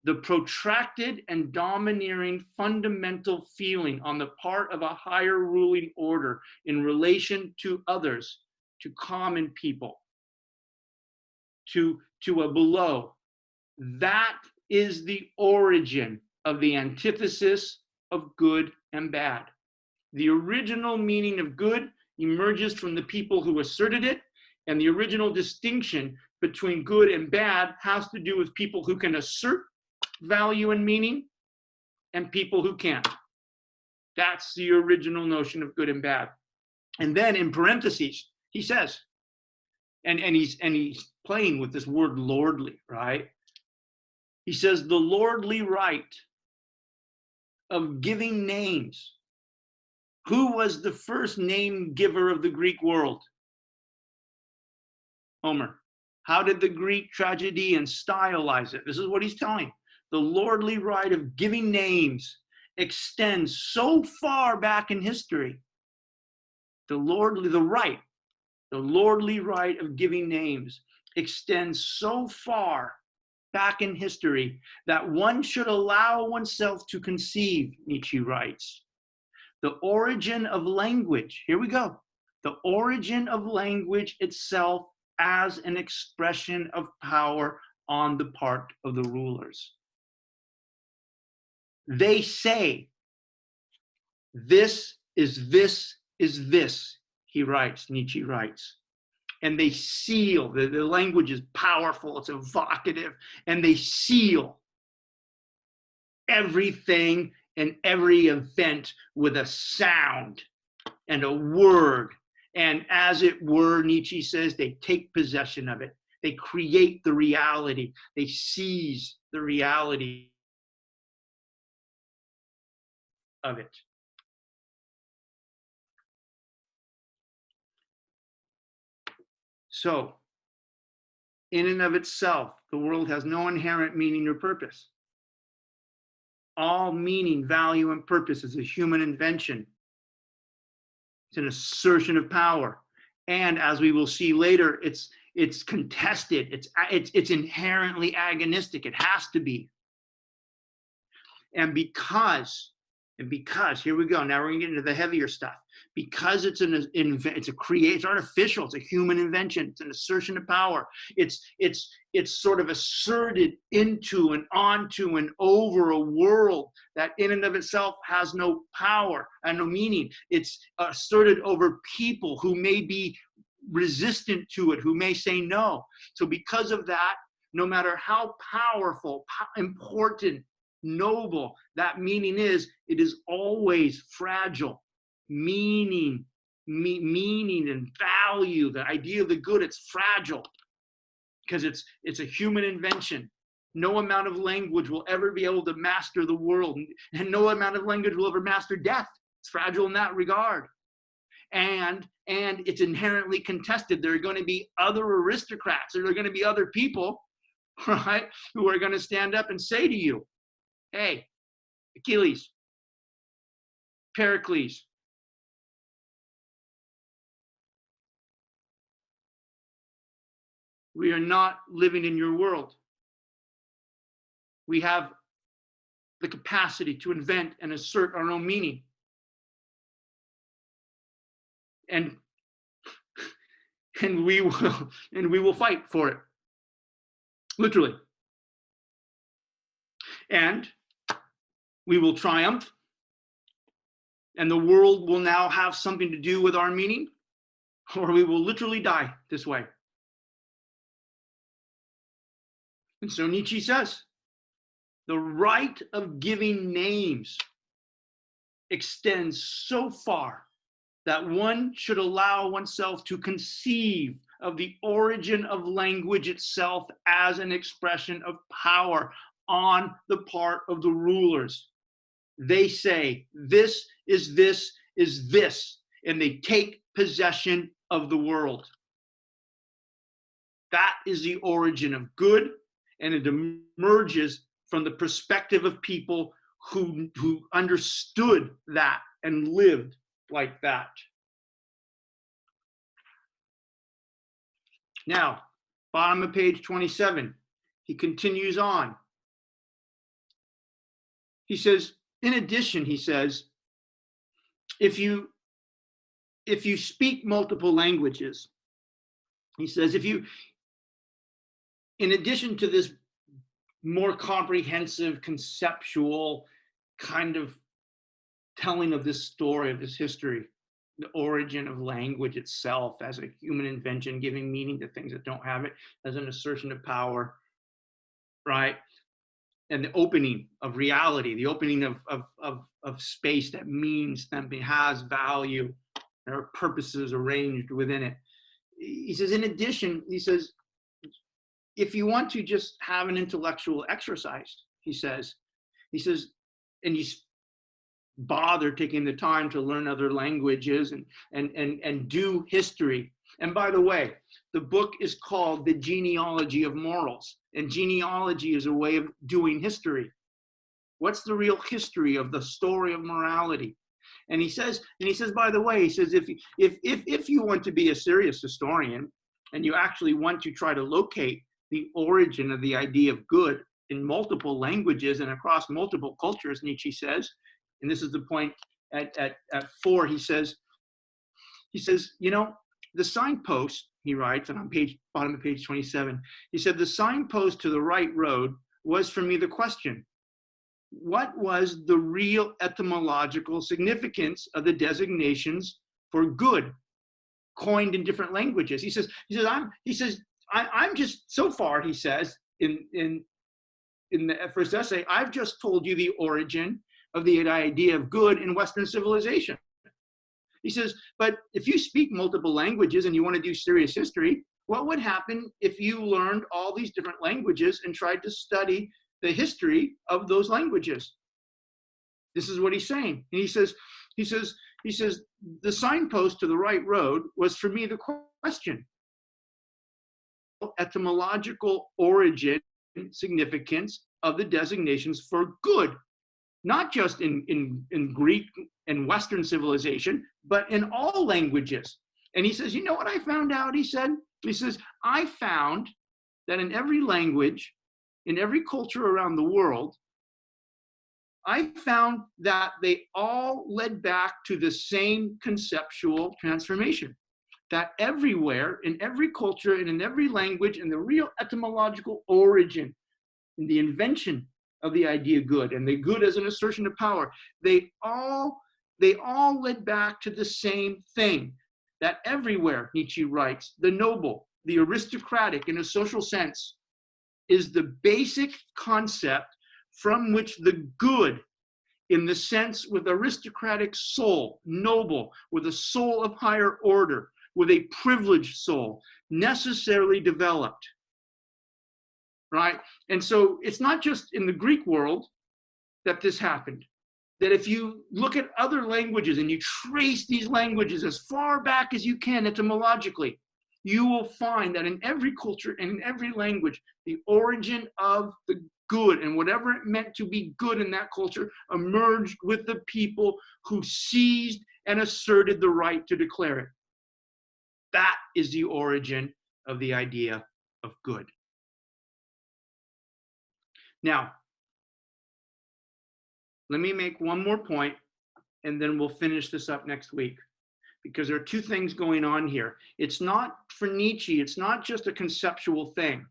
the protracted and domineering fundamental feeling on the part of a higher ruling order in relation to others, to common people, to a below. That is the origin of the antithesis of good and bad. The original meaning of good emerges from the people who asserted it, and the original distinction between good and bad has to do with people who can assert value and meaning and people who can't. That's the original notion of good and bad. And then in parentheses, he says, and he's playing with this word lordly, right? He says the lordly right of giving names. Who was the first name giver of the Greek world? Homer. How did the Greek tragedian stylize it? This is what he's telling. The lordly right of giving names extends so far back in history. The lordly right of giving names extends so far back in history that one should allow oneself to conceive, Nietzsche writes, the origin of language. Here we go. The origin of language itself as an expression of power on the part of the rulers. They say, this is this, he writes, Nietzsche writes. And they seal, the language is powerful, it's evocative, and they seal everything and every event with a sound and a word. And as it were, Nietzsche says, they take possession of it. They create the reality. They seize the reality of it. So, in and of itself, the world has no inherent meaning or purpose. All meaning, value, and purpose is a human invention. It's an assertion of power. And as we will see later, it's It's contested. It's inherently agonistic. It has to be. And because here we go. Now we're gonna get into the heavier stuff. Because it's it's artificial. It's a human invention. It's an assertion of power. It's sort of asserted into and onto and over a world that in and of itself has no power and no meaning. It's asserted over people who may be resistant to it, who may say no. So because of that, no matter how powerful, important, noble that meaning is, it is always fragile. Meaning and value, the idea of the good, it's fragile because it's a human invention. No amount of language will ever be able to master the world, and no amount of language will ever master death. It's fragile in that regard. And it's inherently contested. There are going to be other aristocrats, there are going to be other people, right, who are going to stand up and say to you, hey, Achilles, Pericles, we are not living in your world. We have the capacity to invent and assert our own meaning. And we will fight for it. Literally. And we will triumph. And the world will now have something to do with our meaning, or we will literally die this way. And so Nietzsche says, the right of giving names extends so far that one should allow oneself to conceive of the origin of language itself as an expression of power on the part of the rulers. They say, this is this is this, and they take possession of the world. That is the origin of good, and it emerges from the perspective of people who understood that and lived like that. Now, bottom of page 27, he continues on. He says, in addition, he says, if you speak multiple languages, he says, in addition to this more comprehensive, conceptual kind of telling of this story, of this history, the origin of language itself as a human invention, giving meaning to things that don't have it, as an assertion of power, right? And the opening of reality, the opening of space that means something, has value, there are purposes arranged within it. He says, in addition, he says, if you want to just have an intellectual exercise, he says, and you bother taking the time to learn other languages and do history. And by the way, the book is called The Genealogy of Morals, and genealogy is a way of doing history. What's the real history of the story of morality? And he says, by the way, he says, if you want to be a serious historian and you actually want to try to locate the origin of the idea of good in multiple languages and across multiple cultures, Nietzsche says, and this is the point at 4, he says, you know, the signpost, he writes, and on bottom of page 27, he said, the signpost to the right road was for me the question, what was the real etymological significance of the designations for good coined in different languages? He says, I'm just, so far, he says, in the first essay, I've just told you the origin of the idea of good in Western civilization. He says, but if you speak multiple languages and you want to do serious history, what would happen if you learned all these different languages and tried to study the history of those languages? This is what he's saying. And he says, the signpost to the right road was for me the question. Etymological origin, significance of the designations for good, not just in Greek and Western civilization, but in all languages. And he says, you know what I found out? He says, I found that in every language, in every culture around the world, I found that they all led back to the same conceptual transformation. That everywhere, in every culture, and in every language, and the real etymological origin, and the invention of the idea good, and the good as an assertion of power, they all led back to the same thing. That everywhere, Nietzsche writes, the noble, the aristocratic in a social sense, is the basic concept from which the good, in the sense with aristocratic soul, noble, with a soul of higher order, with a privileged soul, necessarily developed, right? And so it's not just in the Greek world that this happened. That if you look at other languages and you trace these languages as far back as you can etymologically, you will find that in every culture and in every language, the origin of the good and whatever it meant to be good in that culture emerged with the people who seized and asserted the right to declare it. That is the origin of the idea of good. Now, let me make one more point, and then we'll finish this up next week, because there are two things going on here. It's not, for Nietzsche, it's not just a conceptual thing.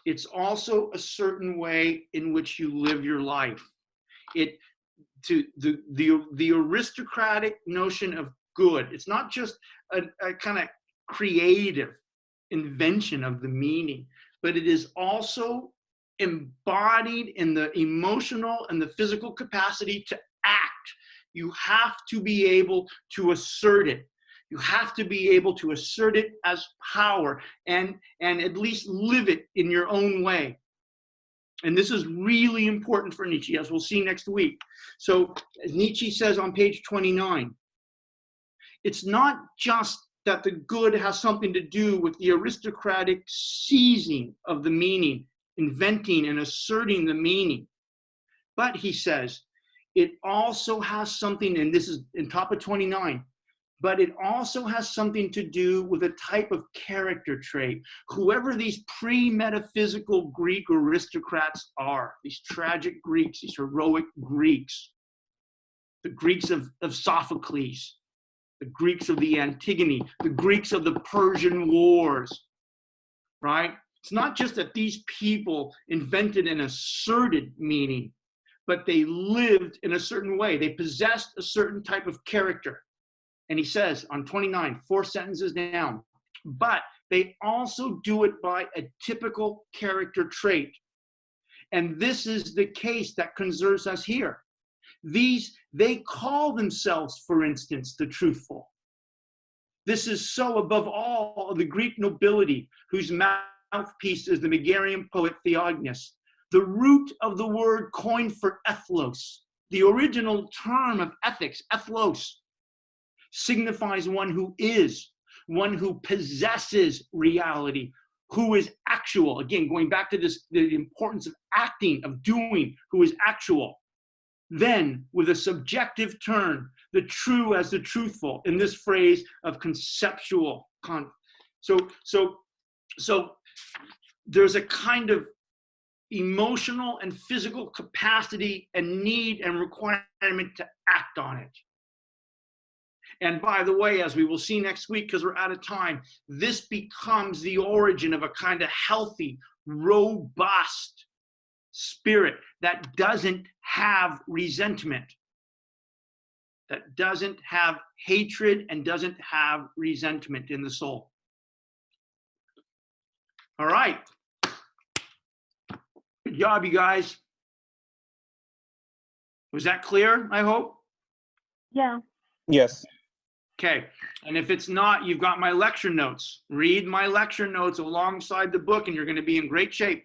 It's also a certain way in which you live your life. The aristocratic notion of good, it's not just a kind of creative invention of the meaning, but it is also embodied in the emotional and the physical capacity to act. You have to be able to assert it. You have to be able to assert it as power and at least live it in your own way. And this is really important for Nietzsche, as we'll see next week. So as Nietzsche says on page 29, it's not just that the good has something to do with the aristocratic seizing of the meaning, inventing and asserting the meaning. But he says, it also has something, and this is in top of 29, but it also has something to do with a type of character trait. Whoever these pre-metaphysical Greek aristocrats are, these tragic Greeks, these heroic Greeks, the Greeks of Sophocles, the Greeks of the Antigone, the Greeks of the Persian Wars, right? It's not just that these people invented and asserted meaning, but they lived in a certain way. They possessed a certain type of character. And he says on 29, 4 sentences down, but they also do it by a typical character trait. And this is the case that concerns us here. They call themselves, for instance, the truthful. This is so above all of the Greek nobility, whose mouthpiece is the Megarian poet Theognis. The root of the word coined for ethlos, the original term of ethics, ethlos, signifies one who is, one who possesses reality, who is actual. Again, going back to this, the importance of acting, of doing, who is actual. Then, with a subjective turn, the true as the truthful, in this phrase of conceptual. So there's a kind of emotional and physical capacity and need and requirement to act on it. And by the way, as we will see next week, because we're out of time, this becomes the origin of a kind of healthy, robust spirit that doesn't have resentment, that doesn't have hatred and doesn't have resentment in the soul. All right. Good job, you guys. Was that clear, I hope? Yeah. Yes. Okay, and if it's not, you've got my lecture notes. Read my lecture notes alongside the book and you're going to be in great shape.